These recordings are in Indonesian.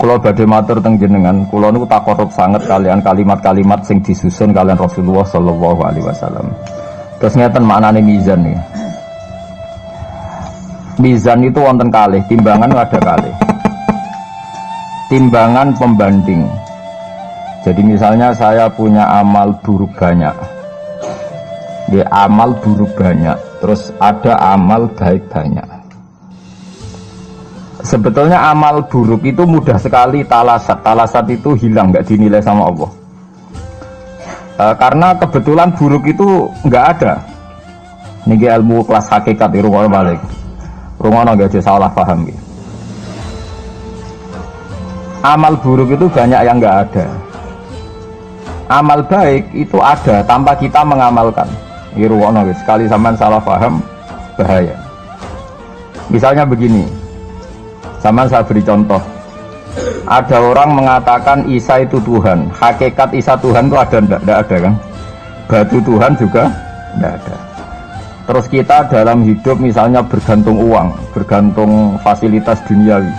Kula badhe matur teng jenengan, kula niku takorup sanget kalian kalimat-kalimat sing disusun kalian Rasulullah sallallahu alaihi wasallam. Terus ngeten maknane mizan nih. Mizan itu wonten kalih, timbangan ada kalih. Timbangan pembanding. Jadi misalnya saya punya amal buruk banyak. Ya, amal buruk banyak, terus ada amal baik banyak. Sebetulnya amal buruk itu mudah sekali talasat. Talasat itu hilang, nggak dinilai sama Allah. Karena kebetulan buruk itu nggak ada. Niki ilmu kelas hakikat di rumah balik. Rumah nggak ada salah paham gitu. Amal buruk itu banyak yang nggak ada. Amal baik itu ada tanpa kita mengamalkan. Di rumah sekali sampean salah paham bahaya. Misalnya begini. Sama saya beri contoh. Ada orang mengatakan Isa itu Tuhan. Hakikat Isa Tuhan itu ada enggak? Enggak ada kan? Batu Tuhan juga enggak ada. Terus kita dalam hidup misalnya bergantung uang, bergantung fasilitas duniawi.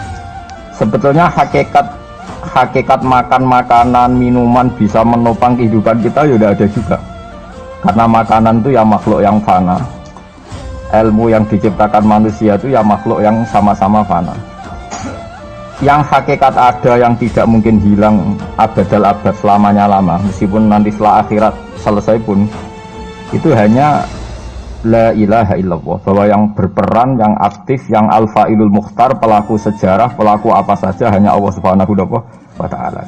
Sebetulnya hakikat makan makanan, minuman bisa menopang kehidupan kita ya udah ada juga. Karena makanan itu ya makhluk yang fana. Ilmu yang diciptakan manusia itu ya makhluk yang sama-sama fana. Yang hakikat ada yang tidak mungkin hilang abadal abad selamanya lama, meskipun nanti setelah akhirat selesai pun itu hanya la ilaha illallah, bahwa yang berperan, yang aktif, yang al-fa'ilul mukhtar, pelaku sejarah, pelaku apa saja hanya Allah Subhanahu wa ta'ala.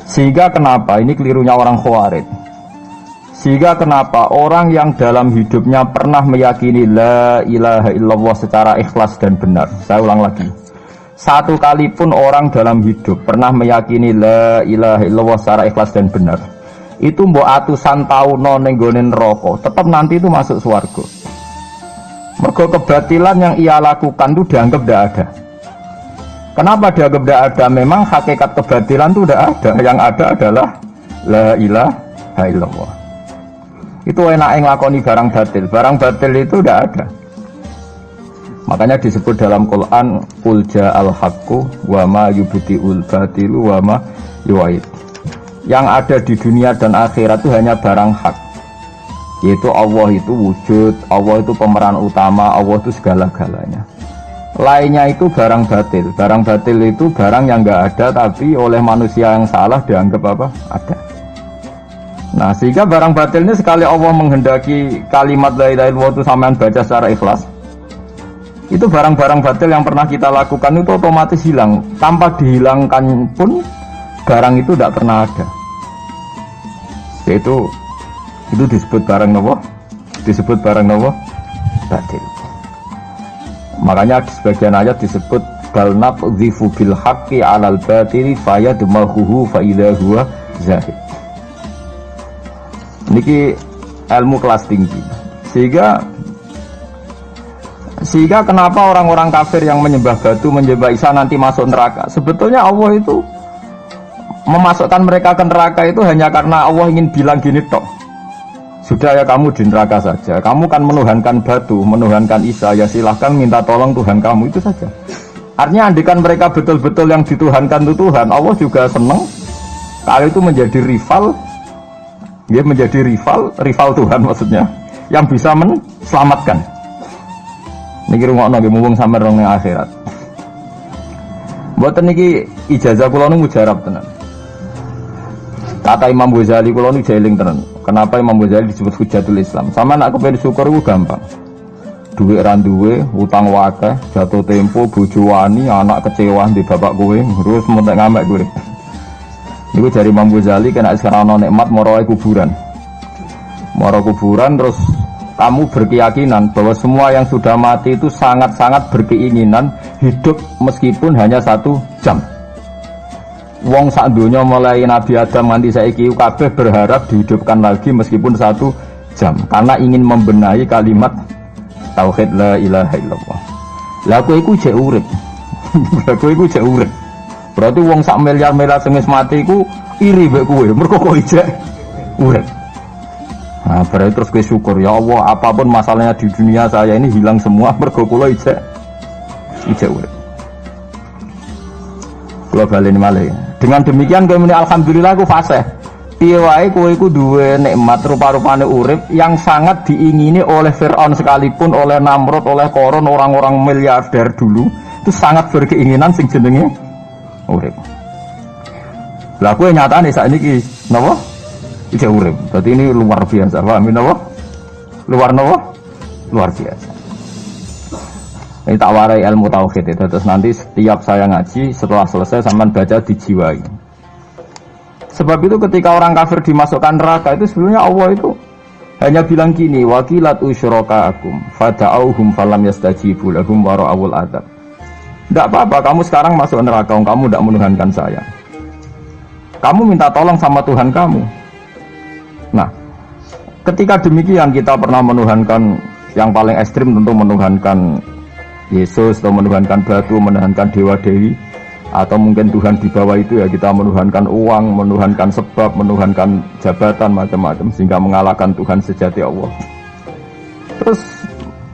Sehingga kenapa ini kelirunya orang Khawarij? Sehingga kenapa orang yang dalam hidupnya pernah meyakini la ilaha illallah secara ikhlas dan benar, saya ulang lagi, satu kali pun orang dalam hidup pernah meyakini la ilaha illallah secara ikhlas dan benar, itu mbok atusan tahun ning nggone neraka, tetap nanti itu masuk swarga. Mergo kebatilan yang ia lakukan itu dianggap tidak ada. Kenapa dianggap tidak ada? Memang hakikat kebatilan itu tidak ada. Yang ada adalah la ilaha illallah. Itu enak nglakoni barang batil. Barang batil itu tidak ada. Makanya disebut dalam Quran qul ja'al haqqu wa ma yubti'ul batilu wa ma yu'id. Yang ada di dunia dan akhirat itu hanya barang hak. Yaitu Allah itu wujud, Allah itu pemeran utama, Allah itu segala-galanya. Lainnya itu barang batil. Barang batil itu barang yang enggak ada tapi oleh manusia yang salah dianggap apa? Ada. Nah, sehingga barang batil ini sekali Allah menghendaki kalimat la ilaha illallah itu sampean baca secara ikhlas, itu barang-barang batil yang pernah kita lakukan itu otomatis hilang. Tanpa dihilangkan pun barang itu tidak pernah ada. Yaitu itu disebut barang nopo? Disebut barang nopo? Batil. Makanya di sebagian ayat disebut bal naqdhifu bil haqqi 'alal batili fayadmaghuhu fa idza huwa zahid. Niki ilmu kelas tinggi. Sehingga kenapa orang-orang kafir yang menyembah batu, menyembah Isa nanti masuk neraka? Sebetulnya Allah itu memasukkan mereka ke neraka itu hanya karena Allah ingin bilang gini tok. Sudah ya kamu di neraka saja. Kamu kan menuhankan batu, menuhankan Isa, ya silahkan minta tolong Tuhan kamu, itu saja. Artinya andikan mereka betul-betul yang dituhankan itu Tuhan, Allah juga senang. Kalau itu menjadi rival, dia menjadi rival Tuhan maksudnya, yang bisa menselamatkan. Niki rungokno nggih mumpung sampeyan rong ning akhirat. Mboten niki ijazah kula nu mujarab tenan. Kata Imam Ghazali kula nu jeling tenan. Kenapa Imam Ghazali disebut Hujatul Islam? Sama nak kepen syukur iku gampang. Duit ra duwe, utang wakeh, jatuh tempo, bojo wani, anak kecewa di bapak kowe, terus mentek ngamek kowe. Niku jari Imam Ghazali kena sekarang ana nikmat marahe kuburan. Mara kuburan terus kamu berkeyakinan bahwa semua yang sudah mati itu sangat-sangat berkeinginan hidup meskipun hanya 1 jam. Wong sak donya mulai Nabi Adam nganti saiki kabeh berharap dihidupkan lagi meskipun 1 jam karena ingin membenahi kalimat tauhid la ilaha illallah. Lah kowe iku jek urip. Lah kowe iku jek urip. Berarti wong sak miliar-miliar sing wis mati iku iri mbek kowe mergo kowe jek urip. Nah, berarti terus gue syukur ya Allah, apapun masalahnya di dunia saya ini hilang semua mergo kula ijek urip. Kula baleni malih. Dengan demikian kowe muni alhamdulillah aku fasih. Piye wae kowe iku duwe nikmat rupa-rupane urip yang sangat diingini oleh Firaun sekalipun, oleh Namrud, oleh Qarun, orang-orang miliarder dulu itu sangat berkeinginan sing jenenge urip. Lah kowe nyatane sakniki napa? Iki urip. Dadi ini luar biasa, paham napa? Luar biasa. Ini tak warai ilmu tauhid itu. Terus nanti setiap saya ngaji setelah selesai sampean baca dijiwai. Sebab itu ketika orang kafir dimasukkan neraka itu sebenarnya Allah itu hanya bilang gini, wakilat usyrakaakum fada'auhum falam yastajibu lahum wa ra'awul adzab. Tidak apa-apa, kamu sekarang masuk neraka, kamu tidak menuhankan saya. Kamu minta tolong sama Tuhan kamu. Nah, ketika demikian kita pernah menuhankan yang paling ekstrim tentu menuhankan Yesus atau menuhankan batu, menuhankan dewa-dewi, atau mungkin Tuhan di bawah itu ya kita menuhankan uang, menuhankan sebab, menuhankan jabatan macam-macam sehingga mengalahkan Tuhan sejati Allah. Terus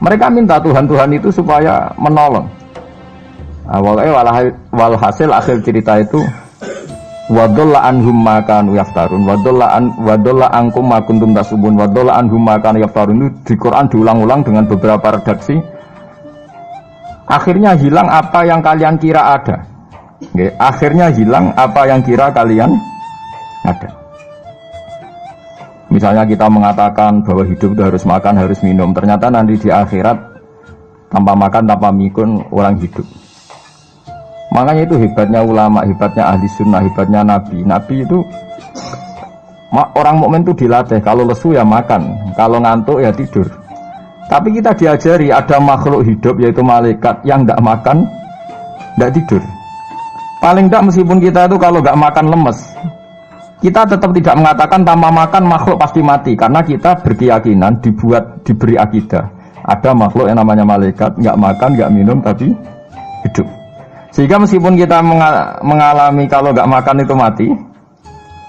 mereka minta Tuhan-Tuhan itu supaya menolong. Walhasil akhir cerita itu wadolla anhum ma kanu yaftarun wadolla ankum ma kuntum tasubun wadolla anhum ma kanu yaftarun. Itu di Quran diulang-ulang dengan beberapa redaksi. Akhirnya hilang apa yang kalian kira ada. Oke, akhirnya hilang apa yang kira kalian ada. Misalnya kita mengatakan bahwa hidup itu harus makan, harus minum. Ternyata nanti di akhirat tanpa makan, tanpa mikun orang hidup. Makanya itu hebatnya ulama, hebatnya ahli sunnah, hebatnya nabi. Nabi itu orang mukmin itu dilatih. Kalau lesu ya makan, kalau ngantuk ya tidur. Tapi kita diajari ada makhluk hidup yaitu malaikat yang tidak makan, tidak tidur. Paling tidak meskipun kita itu kalau nggak makan lemes, kita tetap tidak mengatakan tanpa makan makhluk pasti mati, karena kita berkeyakinan diberi akidah ada makhluk yang namanya malaikat nggak makan nggak minum tapi hidup. Sehingga meskipun kita mengalami kalau nggak makan itu mati,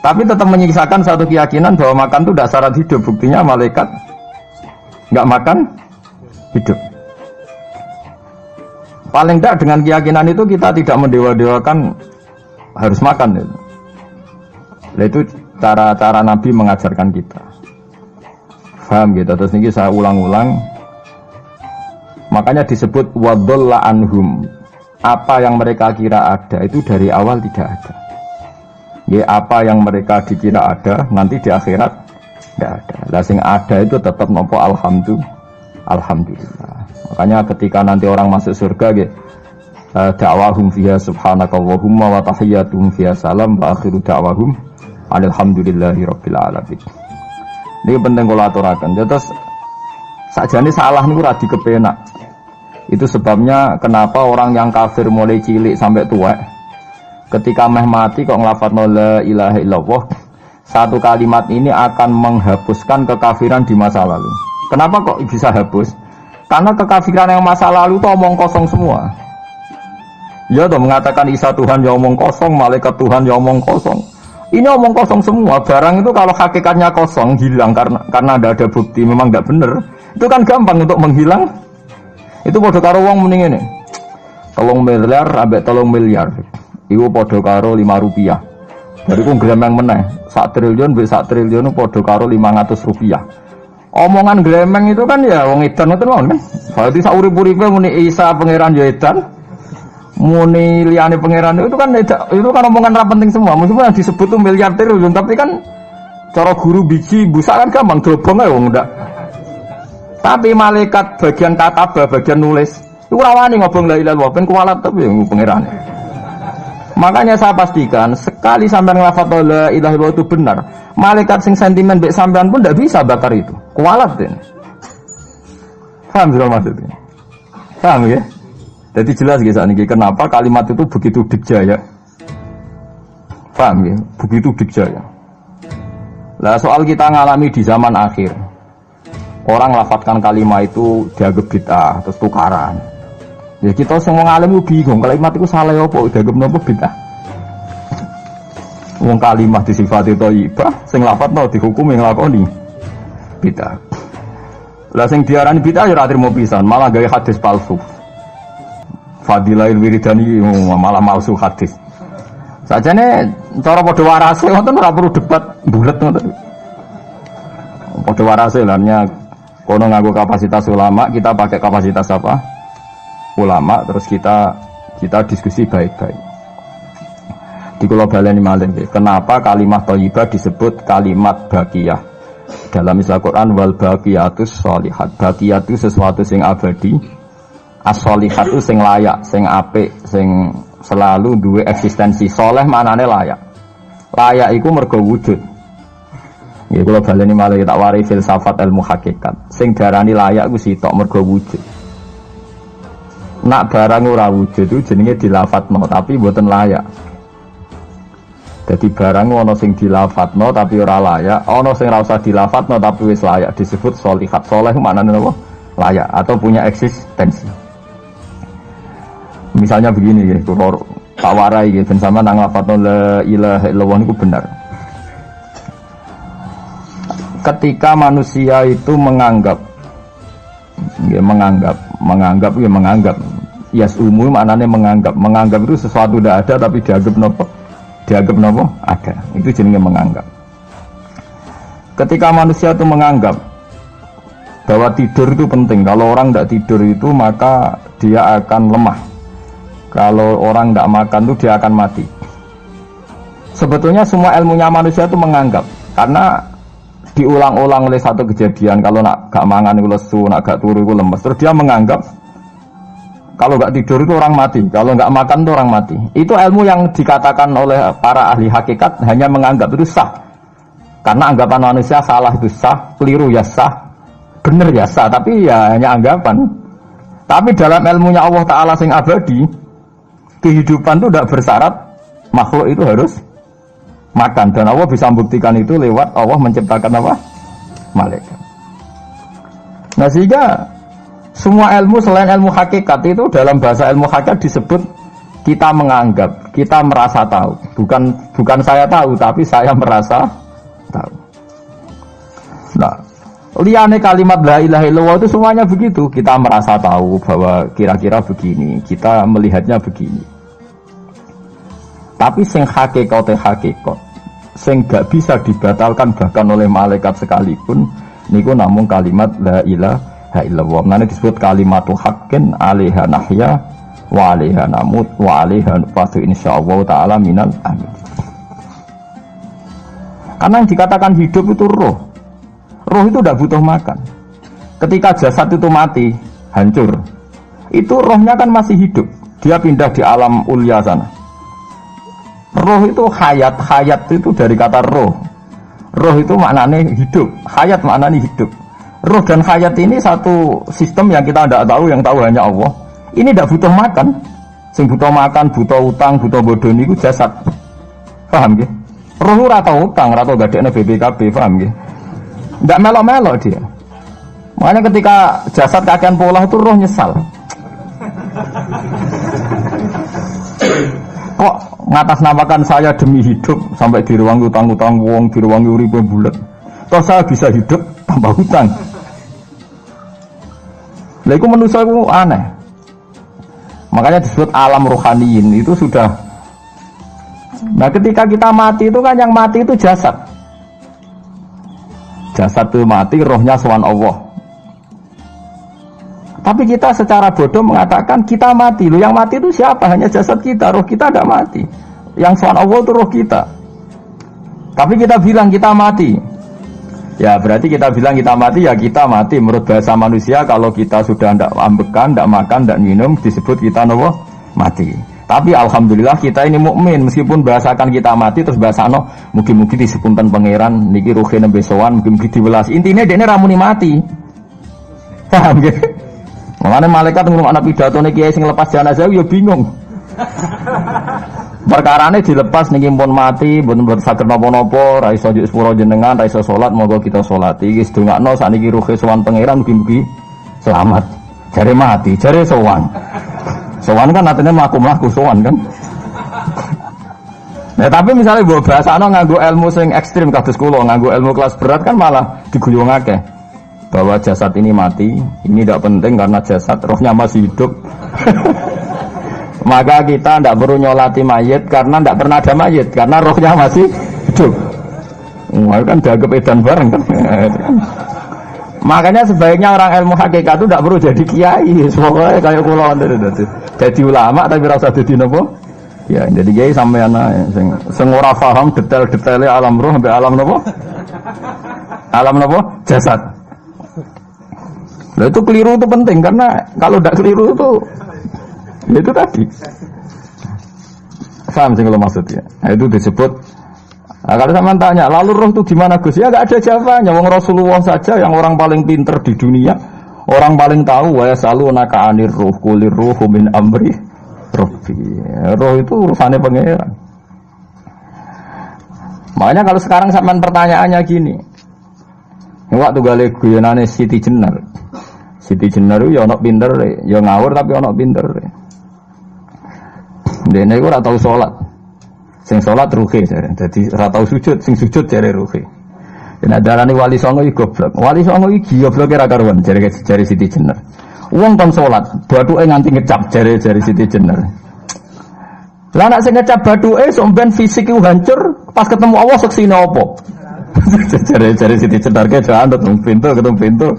tapi tetap menyisakan satu keyakinan bahwa makan itu tidak syarat hidup. Buktinya malaikat nggak makan hidup. Paling tidak dengan keyakinan itu kita tidak mendewa-dewakan harus makan. Nah, itu cara-cara Nabi mengajarkan kita. Paham gitu. Terus ini saya ulang-ulang. Makanya disebut wadolla anhum. Apa yang mereka kira ada itu dari awal tidak ada. Ya, apa yang mereka dikira ada nanti di akhirat tidak ada. Lah sing ada itu tetap nopo alhamdulillah. Makanya ketika nanti orang masuk surga gitu, da'wahum fiha subhanakallahumma wa tahiyyatuhum fiha salam wa akhiru da'wahum alhamdulillahi rabbil alamin. Ini penting kalau aturakan. Terus sakjane salah niku ora dikepenak. Itu sebabnya kenapa orang yang kafir mulai cilik sampai tua ketika meh mati kok nglafadzna la ilaha illallah, satu kalimat ini akan menghapuskan kekafiran di masa lalu. Kenapa kok bisa hapus? Karena kekafiran yang masa lalu itu omong kosong semua. Ya toh, mengatakan Isa Tuhan ya omong kosong, malaikat Tuhan ya omong kosong. Ini omong kosong semua. Barang itu kalau hakikatnya kosong, hilang karena tidak ada bukti, memang tidak benar. Itu kan gampang untuk menghilang. Itu podo karo wong mending ini. 3 miliar ambek 3 miliar. Iku podo karo 5 rupiah. Dari ku gremeng meneh. 1 triliun ambek 1 triliun podo karo 500 rupiah. Omongan gremeng itu kan ya wong edan itu kan. Berarti sak urip-uripe muni Isa pangeran ya edan. Muni liyane pangeran itu kan omongan ra penting semua. Meskipun yang disebut tuh miliar triliun, tapi kan cara guru biji busak kan gampang dobong ae wong ndak. Tapi malaikat bagian katabah, bagian nulis, itu ora wani ngobong la ilaha illallah ben kuwalat tapi ya pangeran. Makanya saya pastikan sekali sampean nglafadz la ilaha illallah itu benar, malaikat sing sentimen mbek sampean pun ndak bisa bakar itu. Kualat den. Paham juga maksudnya? Paham ya? Jadi jelas gitu niki kenapa kalimat itu begitu dikjaya. Paham ya? Begitu dikjaya. Lah soal kita ngalami di zaman akhir. Orang lafadzkan kalimat itu dianggap bid'ah, terus tukaran. Ya kita semua ngalami bingung kalimat itu salah apa, dianggap napa bid'ah. Wong kalimat disifati thayyibah, sing lafadzno dihukumi nglakoni bid'ah. Lah sing diarani bid'ah ya ora trimo pisan, malah gawe hadis palsu. Fadilail wiridani malah palsu hadis. Sajane cara padha warase ngoten ora perlu debat bulet ngoten. Padha warase lannya kono nganggo kapasitas ulama, kita pakai kapasitas apa? Ulama, terus kita diskusi baik-baik. Di kula baleni malih nggih, kenapa kalimat thayyibah disebut kalimat baqiyah? Dalam istilah Quran wal baqiyatus sholihat. Baqiyah itu sesuatu sing abadi. As-sholihat itu sing layak, sing apik, sing selalu duwe eksistensi. Soleh maknane layak. Layak iku mergo wujud. Ya kula baleni malih tak wari filsafat ilmu hakikat. Sing darani layak iku sitok mergo wujud. Nak barang ora wujud itu jenenge dilafatno tapi mboten layak. Jadi barang ana sing dilafatno tapi ora layak, ana sing ora usah dilafatno tapi wis layak disebut sholihat. Saleh maknane apa? Layak atau punya eksistensi. Misalnya begini ya, kula tak warai ya ben sampean nang lafatno la ilaha illallah niku benar. Ketika manusia itu menganggap yasumu maknanya menganggap itu sesuatu tidak ada tapi dianggap nopo ada, itu jenenge menganggap. Ketika manusia itu menganggap bahwa tidur itu penting, kalau orang tidak tidur itu maka dia akan lemah, kalau orang tidak makan itu dia akan mati. Sebetulnya semua ilmunya manusia itu menganggap, karena diulang-ulang oleh satu kejadian, kalau nak gak mangan itu lesu, nak gak turu itu lemes, terus dia menganggap kalau gak tidur itu orang mati, kalau gak makan itu orang mati. Itu ilmu yang dikatakan oleh para ahli hakikat hanya menganggap itu sah, karena anggapan manusia salah itu sah, keliru ya sah, benar ya sah, tapi ya hanya anggapan. Tapi dalam ilmunya Allah Ta'ala sing abadi, kehidupan itu tidak bersyarat makhluk itu harus makan, dan Allah bisa membuktikan itu lewat Allah menciptakan apa? Malaikat. Nah sehingga semua ilmu selain ilmu hakikat itu dalam bahasa ilmu hakikat disebut kita menganggap, kita merasa tahu. Bukan saya tahu, tapi saya merasa tahu. Nah, liane kalimat la ilaha illallah itu semuanya begitu. Kita merasa tahu bahwa kira-kira begini, kita melihatnya begini. Tapi sing hakikat, sing gak bisa dibatalkan bahkan oleh malaikat sekalipun, niku namung kalimat la ilaha illallah. Nanti disebut kalimatu haqqin 'alaiha nahya wa 'alaiha namut wa 'alaiha nufatu insyaallah taala minal amin. Karena yang dikatakan hidup itu roh. Roh itu tidak butuh makan. Ketika jasad itu mati, hancur, itu rohnya kan masih hidup. Dia pindah di alam ulya sana. Roh itu hayat itu dari kata roh. Roh itu maknanya hidup, hayat maknanya hidup. Roh dan hayat ini satu sistem yang kita tidak tahu, yang tahu hanya Allah. Ini tidak butuh makan. Sing butuh makan, butuh utang, butuh bodoh niku jasad. Paham nggih? Roh ora tau utang, ora tau gadekne BPKB, paham nggih? Tidak melok-melok dia. Makanya ketika jasad kakean pola itu roh nyesal. Kok ngatasnamakan saya demi hidup sampai diruangi utang-utang wong, diruangi uripe bulet. Toh saya bisa hidup tanpa hutang. Lah iku manusia iku aneh. Makanya disebut alam rohaniin itu sudah. Nah, ketika kita mati itu kan yang mati itu jasad. Jasad itu mati, rohnya sowan Allah. Tapi kita secara bodoh mengatakan kita mati. Loh, yang mati itu siapa? Hanya jasad kita, roh kita tidak mati. Yang sowan Allah itu roh kita. Tapi kita bilang kita mati. Ya berarti kita bilang kita mati, ya kita mati. Menurut bahasa manusia, kalau kita sudah tidak ambekan, tidak makan, tidak minum, disebut kita nopo mati. Tapi alhamdulillah kita ini mukmin, meskipun bahasakan kita mati terus bahasano mugi-mugi disepunten pangeran niki ruhe nembe sowan, mugi-mugi diwelas. Intine dekne ramuni mati. Paham nggih? Mulane malaikat ngrungokno pidatone kiai sing lepas jenazah ya bingung. Perkarane dilepas niki pun mati, mboten saged napa-napa, ra iso njuk sepuro jenengan, ra iso salat, monggo kita salati. Iki sedongakno sakniki ruhe sowan pangeran mugi-mugi selamat. Jare mati, jare sowan. Sowan kan artinya mlaku-mlaku sowan kan. Nah, tapi misalnya mbok bahasano nganggo ilmu sing ekstrim kados kula, nganggo ilmu kelas berat kan malah diguyung akeh. Bahwa jasad ini mati, ini tidak penting karena jasad rohnya masih hidup. Maka kita tidak perlu nyolati mayit karena tidak pernah ada mayit, karena rohnya masih hidup. Wah, kan dianggap edan bareng kan. Makanya sebaiknya orang ilmu hakikat itu tidak perlu jadi kiai, pokoknya kayak kula jadi ulama tapi rasa jadi nopo. Ya, jadi kiai sampean sing ora paham detail-detailnya alam roh sampai alam nopo? Alam nopo? Jasad. Nah, itu keliru itu penting karena kalau tidak keliru itu tadi. Paham sih kalau maksudnya. Nah, itu disebut. Nah, kalau sama tanya, lalu roh itu gimana Gus? Ya nggak ada jawabannya. Wong Rasulullah saja yang orang paling pinter di dunia, orang paling tahu. Wa yasalunaka 'anir ruh, qulir ruhu min amri rabbi. Roh itu urusannya pangeran. Makanya kalau sekarang sampean pertanyaannya gini. Waktu gale guyonane Siti Jenar. Siti Jenar ya ono pinter, ya ngawur tapi ono pinter. Dene iku ora tau salat. Sing salat ruhe jare. Dadi ora tau sujud, sing sujud jare ruhe. Yen darani wali songo iki goblok. Wali songo iki gobloke ra karuan jare Siti Jenar. Wong kon salat, bathuke nganti ngecap jare Siti Jenar. Lah nek sing ngecap bathuke sok ben fisik iku hancur, pas ketemu Allah seksine apa? Jare Siti Jenar ke jangan ketemu pintu.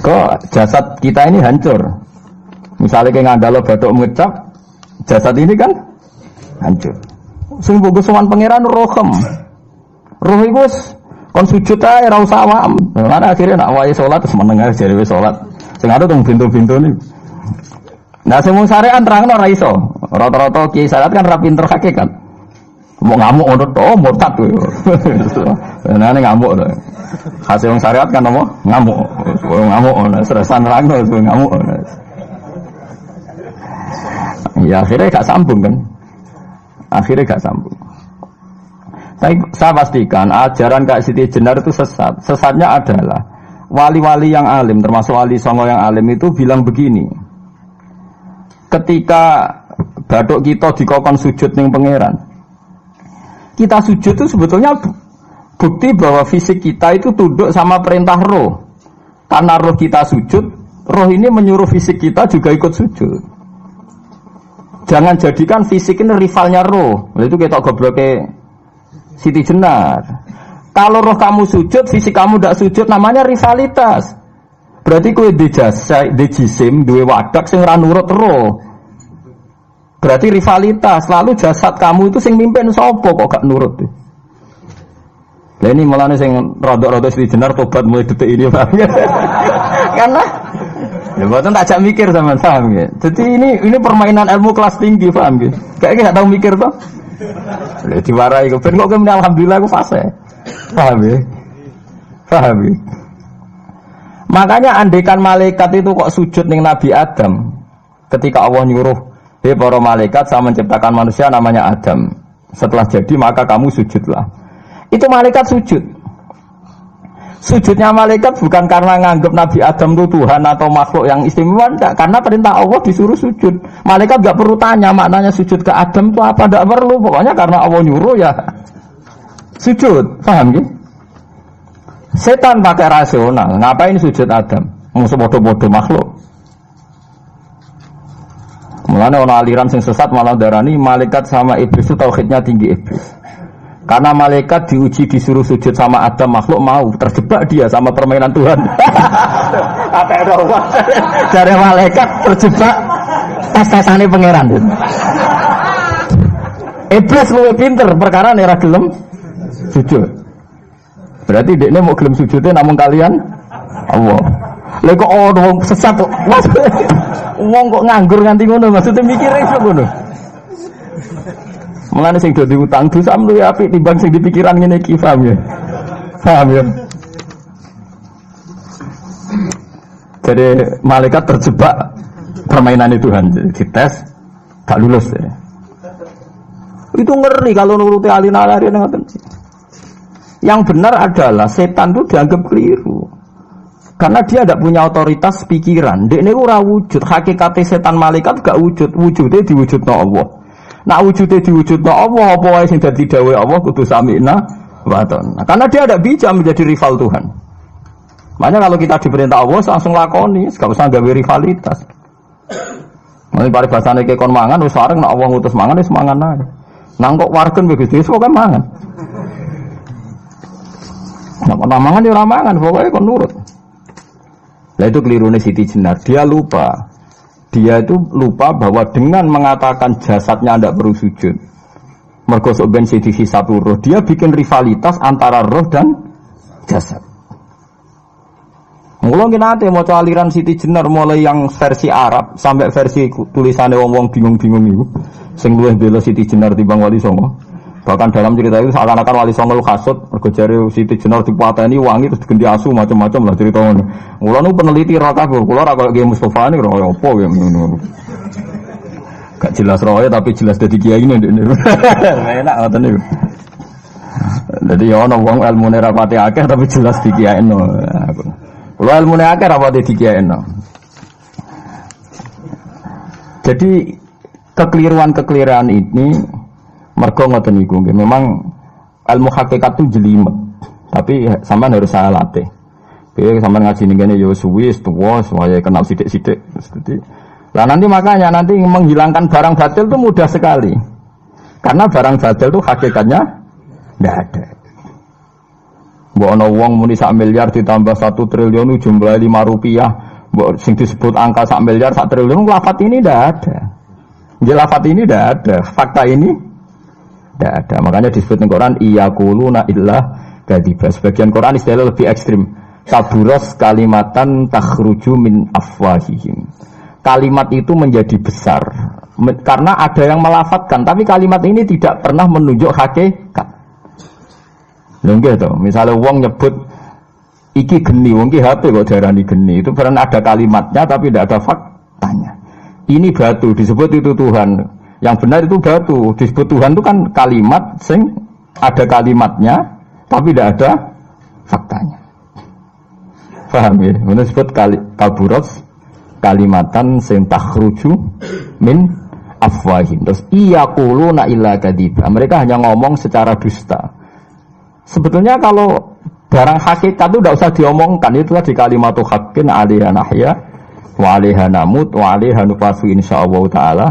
Kok jasad kita ini hancur. Misalnya kayak ngandalo batuk ngecap, jasad ini kan hancur. Sing mbok sowan pangeran rohem. Roh iku kon sujud ae ora usah awam. Lah akhire nak wae salat terus meneng ae jare wis salat. Sing ada teng pintu-pintu niku. Nah sing mung syariat terangno ora iso. Rata-rata kiai syariat kan ra pinter hakikat. Mau ngamuk ngono to, murtad kowe. Nah ngamuk to. Hasil wong syariat kan apa? Ngamuk. Ngamuk ana stresan rangno ngamuk. Ya akhirnya gak sambung kan. Saya pastikan ajaran Kak Siti Jenar itu sesat. Sesatnya adalah wali-wali yang alim, termasuk wali songo yang alim itu bilang begini. Ketika bathuk kita dikokon sujud ning pangeran, kita sujud itu sebetulnya bukti bahwa fisik kita itu tunduk sama perintah roh. Karena roh kita sujud, roh ini menyuruh fisik kita juga ikut sujud. Jangan jadikan fisik ini rivalnya roh. Itu kita gobloknya Siti Jenar. Kalau roh kamu sujud, fisik kamu tidak sujud, namanya rivalitas. Berarti kowe di jisim, duwe wadak sing ra nurut roh. Berarti rivalitas. Lalu jasad kamu itu sing mimpin sapa kok gak nurut. Lah ini malah sing rodok-rodok Siti Jenar tobat mulai detik ini Pak. Karena ya buatan tak mikir sama paham ya. Jadi ini permainan ilmu kelas tinggi paham ya. Kayaknya gak tahu mikir toh. Lah diwarai kok ben kok alhamdulillah aku fase. Paham ya? Paham ya? Makanya andekan malaikat itu kok sujud ning Nabi Adam ketika Allah nyuruh, "Hei para malaikat, saya menciptakan manusia namanya Adam. Setelah jadi maka kamu sujudlah." Itu malaikat sujud. Sujudnya malaikat bukan karena nganggap Nabi Adam itu Tuhan atau makhluk yang istimewa, enggak. Karena perintah Allah disuruh sujud. Malaikat enggak perlu tanya maknanya sujud ke Adam itu apa, enggak perlu. Pokoknya karena Allah nyuruh ya sujud. Paham ya? Setan pakai rasional. Ngapain sujud Adam? Musuh bodoh-bodoh makhluk. Mulanya orang aliran sing sesat malah darani malaikat sama iblis itu tauhidnya tinggi iblis. Karena malaikat diuji disuruh sujud sama Adam, makhluk mau, terjebak dia sama permainan Tuhan. Kata Allah, dari malaikat terjebak tes-tesane pangeran. Iblis luwih pinter perkara nek gelem sujud. Berarti dekne mau gelem sujudnya namun kalian Allah. Lha kok wong sesat kok. Wong kok nganggur nganti ngono, maksudnya mikire iso ngono. Mulane sing dadi utang dosa luwih apik timbang sing dipikiran ngene iki, paham ya? Paham ya? Jadi malaikat terjebak permainan Tuhan, dites gak lulus ya. Itu ngeri kalau nuruti alin-alin ngoten. Yang benar adalah setan itu dianggap keliru. Karena dia tidak punya otoritas pikiran. Dekne ora wujud, hakikate setan malaikat gak wujud, wujudnya diwujudno Allah. Nak wujudnya diwujudno Allah, apa wae sing dadi dawuh Allah kudu sami'na wa ata'na. Karena dia tidak bisa menjadi rival Tuhan. Makanya kalau kita diperintah Allah langsung lakoni, gak usah gawe rivalitas. Mari paribasane ke kon mangan wis sareng nek wong utus mangan wis mangan ae. Nang kok wargen wis Gusti kan mangan. Nek ora mangan ya ora mangan, pokoke kon nurut. Lah itu kelirune Siti Jenar, dia lupa. Dia itu lupa bahwa dengan mengatakan jasadnya tidak perlu sujud. Mergo sok ben siji satu roh, dia bikin rivalitas antara roh dan jasad. Mula nate maca aliran Siti Jenar mulai yang versi Arab sampai versi tulisannya wong-wong bingung-bingung itu. Sing luwih bela Siti Jenar timbang Wali Songo. Bahkan dalam cerita itu seakan-akan Wali Songo kasut mergo jare Siti Jenar dipateni wangi terus digendi asu macam-macam lah cerita ngono. Mula nu peneliti ra kabeh, kula ra koyo Ki Mustofa niku kaya apa ya ngono. Gak jelas roe tapi jelas dadi kiai ini. Enak ngoten niku. Dadi ya ana wong ilmune ra pati akeh tapi jelas dikiyaino. Kula ilmune akeh ra pati dikiyaino. Jadi kekeliruan-kekeliruan ini mergo ngoten niku nggih. Memang ilmu hakikat itu jelimet. Tapi sampean harus saya latih. Oke, sampean ngaji ning kene ya suwi, tuwa, supaya kenal sithik-sithik. Nah nanti makanya nanti menghilangkan barang batil itu mudah sekali. Karena barang batil itu hakikatnya tidak ada. Mbok ana wong muni 1 miliar ditambah 1 triliun jumlah 5 rupiah, mbok sing disebut angka 1 miliar 1 triliun lafaz ini tidak ada. Lafaz ini tidak ada, fakta ini tidak ada. Makanya disebut di Quran iyaquluna illa kadzib. Sebagian Quran istilah lebih ekstrim. Kaburos kalimatan takhruju min afwahihim. Kalimat itu menjadi besar karena ada yang melafatkan, tapi kalimat ini tidak pernah menunjuk hakikat. Nggih to, misalnya wong nyebut iki geni, wong ki HP kok darani geni, itu pernah ada kalimatnya tapi tidak ada faktanya. Ini batu disebut itu Tuhan, yang benar itu batu disebut Tuhan itu kan kalimat sing ada kalimatnya tapi tidak ada faktanya. Paham ya? Ini disebut kaburos kalimatan sing takhruju min afwahin. Terus iyaquluna illa kadiba. Mereka hanya ngomong secara dusta. Sebetulnya kalau barang hakikat itu tidak usah diomongkan, itu tadi kalimatu haqqin 'alaiha nahya wa 'alaiha namut wa 'alaiha nufasu insyaallah taala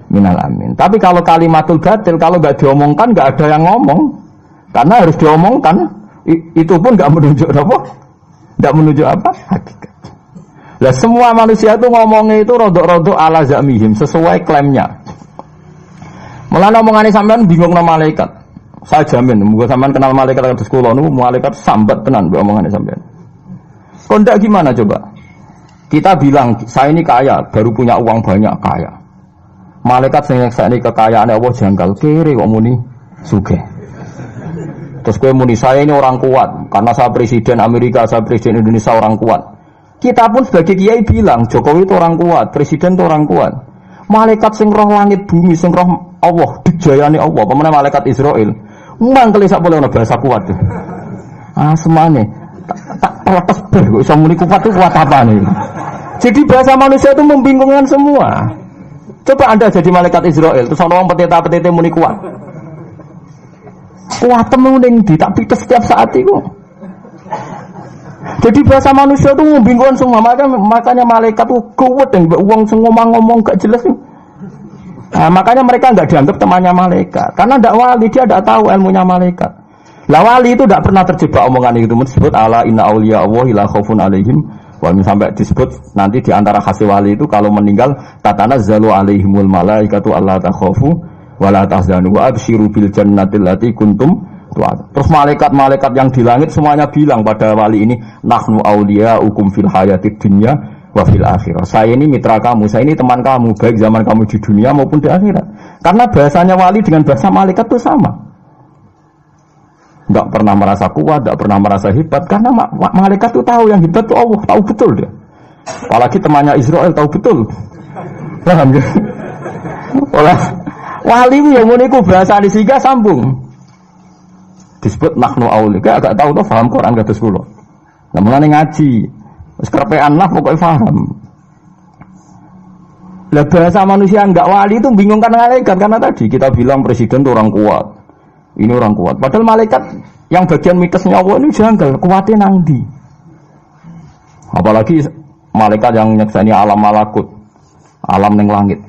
minal amin. Tapi kalau kalimatul batil kalau enggak diomongkan enggak ada yang ngomong. Karena harus diomongkan, itu pun enggak menunjuk apa? Enggak menunjuk apa? Hakikat. Lah semua manusia itu ngomongnya itu rodok-rodok ala zamihim sesuai klaimnya. Mulane omongane sampean bingung nama malaikat. Saya jamin, muga sampean kenal malaikat kados kula niku malaikat sambat tenan mbok omongane sampean. Kok ndak gimana coba? Kita bilang saya ini kaya, baru punya uang banyak kaya. Malaikat sing nyekseni kekayaane Allah janggal kere kok muni sugih. Terus kowe muni saya ini orang kuat karena saya presiden Amerika, saya presiden Indonesia orang kuat. Kita pun sebagai kiai bilang Jokowi itu orang kuat, presiden itu orang kuat. Malaikat sing roh langit bumi, sing roh Allah, dijayani Allah, pemene malaikat Israel. Mangkel sak boleh ana bahasa kuat tuh. Ah semane tak protes ber kok iso muni kuat itu kuat apa nih? Jadi bahasa manusia itu membingungkan semua. Coba Anda jadi malaikat Israel, terus ana wong peteta-petete muni kuat. Kuat temen ning ndi tak pites setiap saat itu. Jadi bahasa manusia itu membingungkan semua. Makanya malaikat itu kuat yang uang ngomong gak jelas. Nah, makanya mereka nggak dianggap temannya malaikat. Karena tidak wali, dia tidak tahu ilmunya malaikat. Lah wali itu tidak pernah terjebak omongan itu. Disebut ala inna auliya Allahi la khaufun alaihim. Sampai disebut nanti diantara khasih wali itu kalau meninggal tatanazzalu alaihimul malaikatu alla takhafu wa la tahzanu wa absyiru bil jannatil lati kuntum. Terus malaikat-malaikat yang di langit semuanya bilang pada wali ini nahnu auliyaukum fil hayatid dunya wa fil akhirah. Saya ini mitra kamu, saya ini teman kamu baik zaman kamu di dunia maupun di akhirat. Karena bahasanya wali dengan bahasa malaikat itu sama. Enggak pernah merasa kuat, enggak pernah merasa hebat karena malaikat itu tahu yang hebat itu Allah, tahu betul dia. Apalagi temannya Israel tahu betul. Paham ya? Oleh wali yang meniku bahasa disiga sambung. Disebut nahnu auli, kayak agak tahu tuh paham Quran kados kula. Lah mulane ngaji, wis kerepean lah pokoknya paham. Lah bahasa manusia enggak wali itu bingung karena malaikat karena tadi kita bilang presiden itu orang kuat. Ini orang kuat. Padahal malaikat yang bagian mitosnya Allah ini janggal, kuatnya nang ndi. Apalagi malaikat yang nyekseni alam malakut. alam ning langit.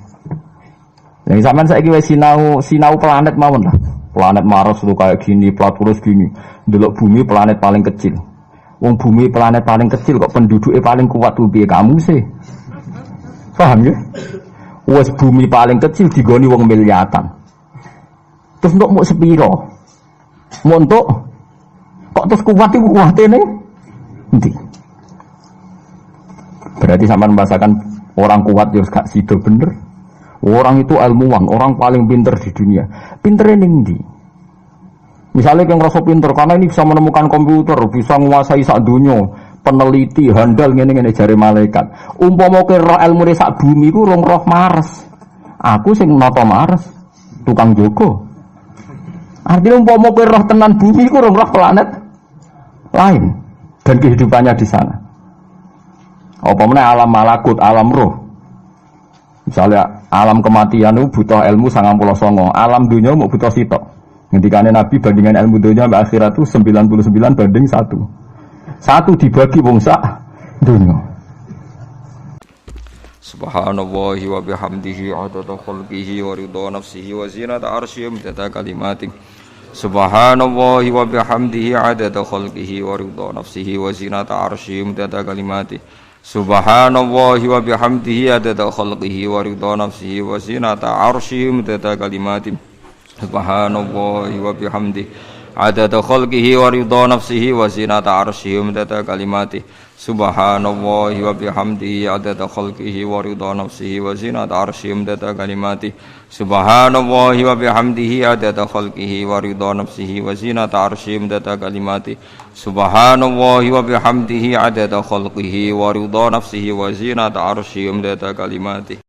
Yang sampean saiki wis sinau planet mawon lah. Planet Mars itu kayak gini, Platurus gini. Delok bumi planet paling kecil. Wong bumi planet paling kecil kok penduduknya paling kuat tuh piye kamu sih? Paham ya? Wes bumi paling kecil digoni wong miliatan. Terus untuk mau sepiro? Mau untuk kok terus kuat itu kuatnya nanti. Berarti sampean membahasakan orang kuat ya gak sido bener. Orang itu ilmuwan, orang paling pinter di dunia. Pinternya ning misalnya yang ngerasa pinter karena ini bisa menemukan komputer, bisa menguasai sak dunia, peneliti, handal ngene-ngene jare malaikat. Umpama ke roh ilmu sak bumi ku rong roh Mars. Aku sing nata Mars, tukang jogo. Artinya umpama ke roh tenan bumi ku rong roh planet lain dan kehidupannya di sana. Apa meneh alam malakut, alam roh. Misalnya alam kematian itu butuh ilmu 99, alam dunia mau butuh sitok. Ngendikane Nabi bandingan ilmu dunia sampai akhirat itu 99 banding 1. 1 dibagi wong sak dunia. Subhanallahi wa bihamdihi adada khalqihi wa ridha nafsihi wa zinata arsyihi midada kalimatihi. Subhanallahi wa bihamdihi adada khalqihi wa ridha nafsihi wa zinata arsyihi midada kalimatihi. Subhanallahi wa bihamdihi adada khalqihi wa ridha nafsihi wa zinata arsyihi midada kalimatihi. Subhanallahi wa bihamdihi adada khalqihi wa ridha nafsihi wa zinata arsyihi midada kalimatihi. Subhanallahi wa bihamdihi adada khalqihi wa ridha nafsihi wa zinata arsyihi midada kalimatihi. Subhanallahi wa bihamdihi adada khalqihi wa ridha nafsihi wa zinata arsyihi midada kalimatihi. Subhanallahi wa bihamdihi adada khalqihi wa ridha nafsihi wa zinata arsyihi midada kalimatihi.